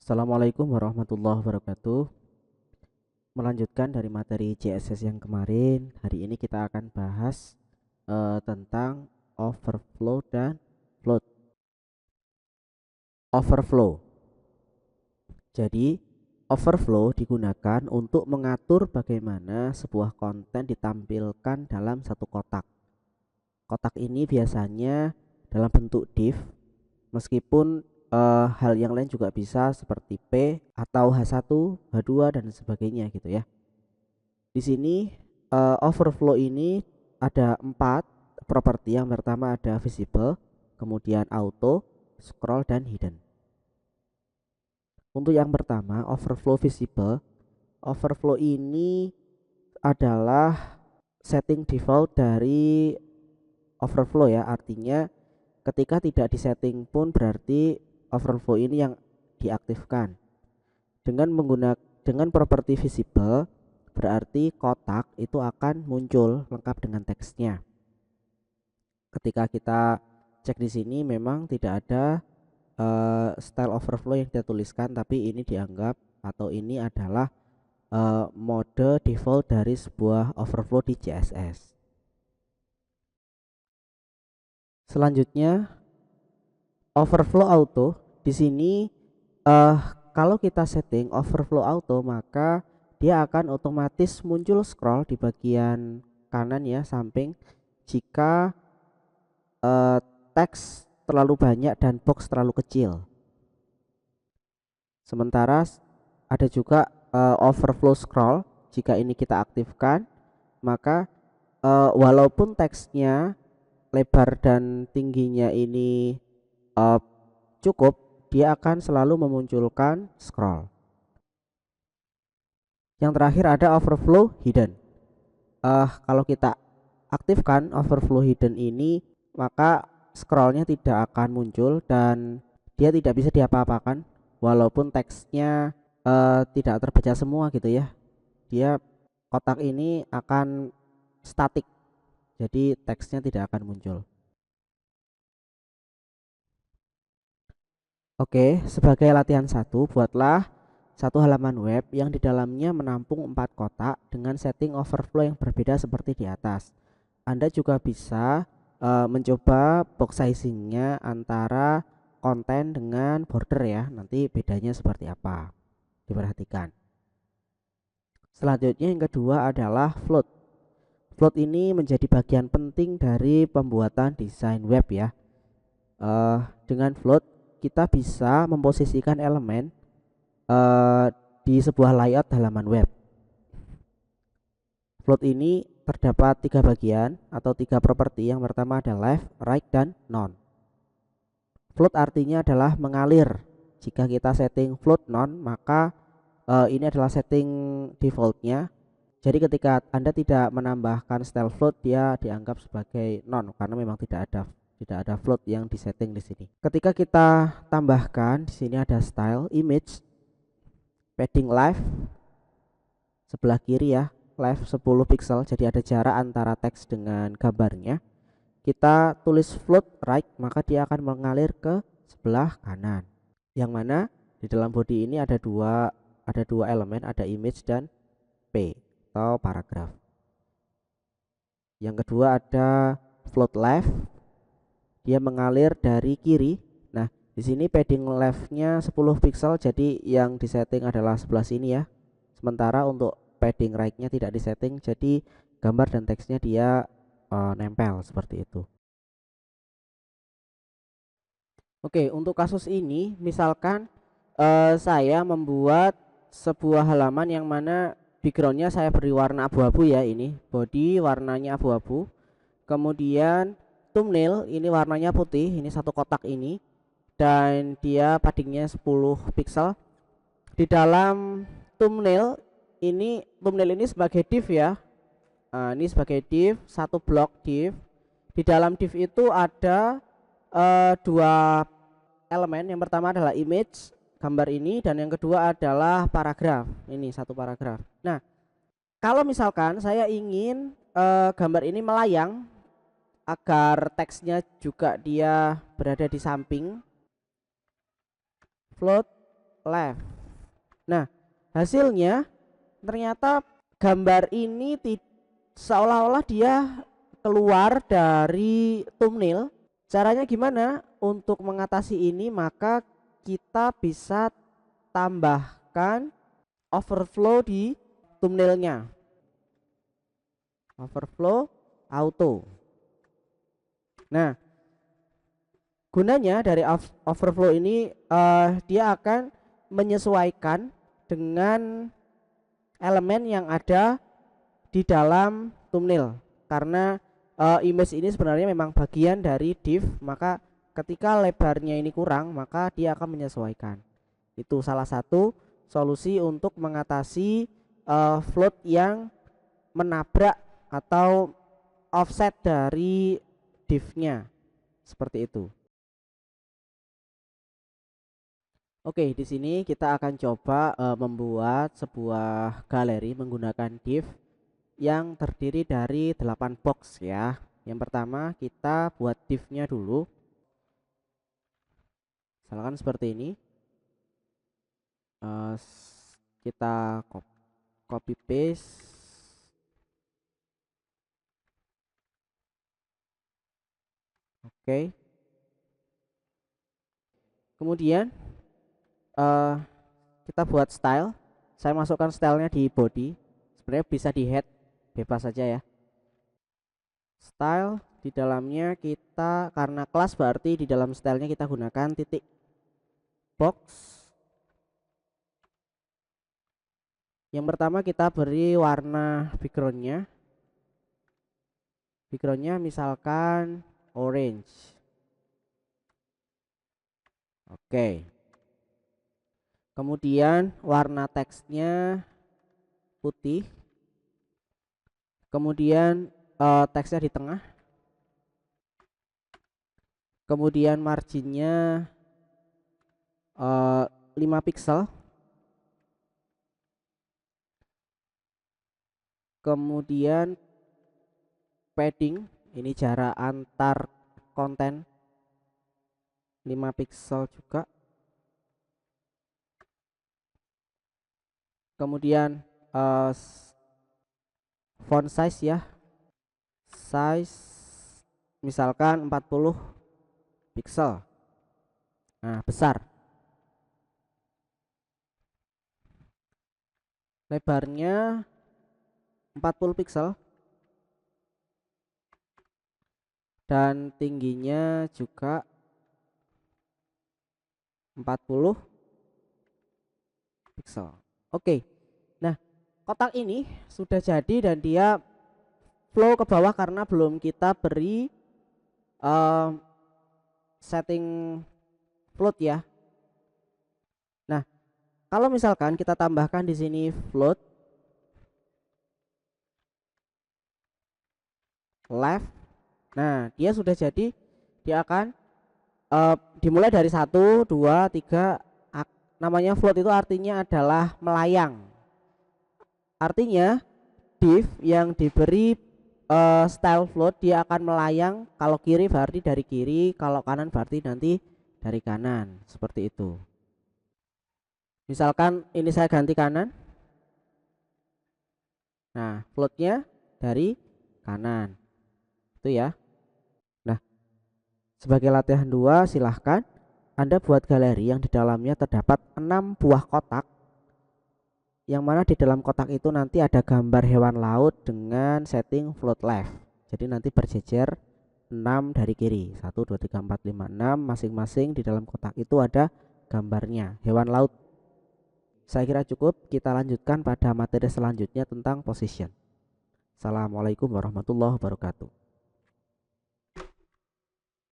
Assalamualaikum warahmatullahi wabarakatuh. Melanjutkan dari materi CSS yang kemarin, hari ini kita akan bahas tentang overflow dan float. Overflow. Jadi, overflow digunakan untuk mengatur bagaimana sebuah konten ditampilkan dalam satu kotak. Kotak ini biasanya dalam bentuk div, meskipun hal yang lain juga bisa seperti P atau H1, H2 dan sebagainya gitu ya. Di sini overflow ini ada 4 properti. Yang pertama ada visible, kemudian auto, scroll dan hidden. Untuk yang pertama, overflow visible. Overflow ini adalah setting default dari overflow ya. Artinya ketika tidak disetting pun berarti overflow ini yang diaktifkan. Dengan properti visible berarti kotak itu akan muncul lengkap dengan teksnya. Ketika kita cek di sini memang tidak ada style overflow yang kita tuliskan, tapi ini dianggap atau ini adalah mode default dari sebuah overflow di CSS. Selanjutnya overflow auto. Di sini kalau kita setting overflow auto, maka dia akan otomatis muncul scroll di bagian kanan ya, samping jika teks terlalu banyak dan box terlalu kecil. Sementara ada juga overflow scroll. Jika ini kita aktifkan, maka walaupun teksnya lebar dan tingginya ini cukup, dia akan selalu memunculkan scroll. Yang terakhir ada overflow hidden. Kalau kita aktifkan overflow hidden ini, maka scrollnya tidak akan muncul dan dia tidak bisa diapa-apakan walaupun teksnya tidak terbaca semua gitu ya. Dia kotak ini akan statik, jadi teksnya tidak akan muncul. Oke, sebagai latihan satu, buatlah satu halaman web yang di dalamnya menampung 4 kotak dengan setting overflow yang berbeda seperti di atas. Anda juga bisa mencoba box sizingnya antara konten dengan border ya. Nanti bedanya seperti apa, diperhatikan. Selanjutnya yang kedua adalah float. Float ini menjadi bagian penting dari pembuatan desain web ya. Dengan float kita bisa memposisikan elemen di sebuah layout halaman web. Float ini terdapat 3 bagian atau 3 properti. Yang pertama ada left, right, dan none. Float artinya adalah mengalir. Jika kita setting float none, maka ini adalah setting defaultnya. Jadi ketika Anda tidak menambahkan style float, dia dianggap sebagai none karena memang tidak ada float yang disetting di sini. Ketika kita tambahkan, di sini ada style, image, padding left sebelah kiri ya, left 10 pixel, jadi ada jarak antara teks dengan gambarnya. Kita tulis float right, maka dia akan mengalir ke sebelah kanan. Yang mana di dalam body ini ada dua elemen, ada image dan P atau paragraf. Yang kedua ada float left, dia mengalir dari kiri. Nah, di sini padding leftnya 10 pixel, jadi yang disetting adalah sebelah sini ya. Sementara untuk padding right-nya tidak disetting, jadi gambar dan teksnya dia nempel seperti itu. Oke, untuk kasus ini misalkan saya membuat sebuah halaman yang mana backgroundnya saya beri warna abu-abu ya. Ini body warnanya abu-abu, kemudian thumbnail ini warnanya putih, ini satu kotak ini, dan dia paddingnya 10 pixel. Di dalam thumbnail ini sebagai div ya. Ini sebagai div, satu blok div. Di dalam div itu ada dua elemen. Yang pertama adalah image, gambar ini, dan yang kedua adalah paragraf. Ini satu paragraf. Nah, kalau misalkan saya ingin gambar ini melayang agar teksnya juga dia berada di samping, float left. Nah, hasilnya ternyata gambar ini seolah-olah dia keluar dari thumbnail. Caranya gimana? Untuk mengatasi ini maka kita bisa tambahkan overflow di thumbnailnya. Overflow auto. Nah, gunanya dari overflow ini dia akan menyesuaikan dengan elemen yang ada di dalam thumbnail, karena image ini sebenarnya memang bagian dari div, maka ketika lebarnya ini kurang maka dia akan menyesuaikan. Itu salah satu solusi untuk mengatasi float yang menabrak atau offset dari div-nya, seperti itu. Oke, di sini kita akan coba membuat sebuah galeri menggunakan div yang terdiri dari 8 box ya. Yang pertama kita buat div-nya dulu. Misalkan seperti ini. Kita copy paste. Oke. Kemudian kita buat style. Saya masukkan stylenya di body. Sebenarnya bisa di head, bebas saja ya. Style di dalamnya kita, karena kelas berarti di dalam stylenya kita gunakan titik box. Yang pertama kita beri warna backgroundnya. Backgroundnya misalkan orange. Oke. Kemudian warna teksnya putih. Kemudian teksnya di tengah. Kemudian marginnya 5 pixel. Kemudian padding, ini jarak antar konten 5 pixel juga. Kemudian font size ya, size misalkan 40 pixel. Nah, besar. Lebarnya 40 pixel dan tingginya juga 40 pixel. Oke. Nah, kotak ini sudah jadi dan dia flow ke bawah karena belum kita beri setting float ya. Nah, kalau misalkan kita tambahkan di sini float left, nah dia sudah jadi. Dia akan dimulai dari 1, 2, 3. Namanya float itu artinya adalah melayang. Artinya div yang diberi style float dia akan melayang. Kalau kiri berarti dari kiri, kalau kanan berarti nanti dari kanan, seperti itu. Misalkan ini saya ganti kanan. Nah, floatnya dari kanan. Itu ya. Nah, sebagai latihan 2 silahkan Anda buat galeri yang di dalamnya terdapat 6 buah kotak, yang mana di dalam kotak itu nanti ada gambar hewan laut dengan setting float left. Jadi nanti berjejer 6 dari kiri, 1, 2, 3, 4, 5, 6. Masing-masing di dalam kotak itu ada gambarnya hewan laut. Saya kira cukup. Kita lanjutkan pada materi selanjutnya tentang position. Assalamualaikum warahmatullahi wabarakatuh.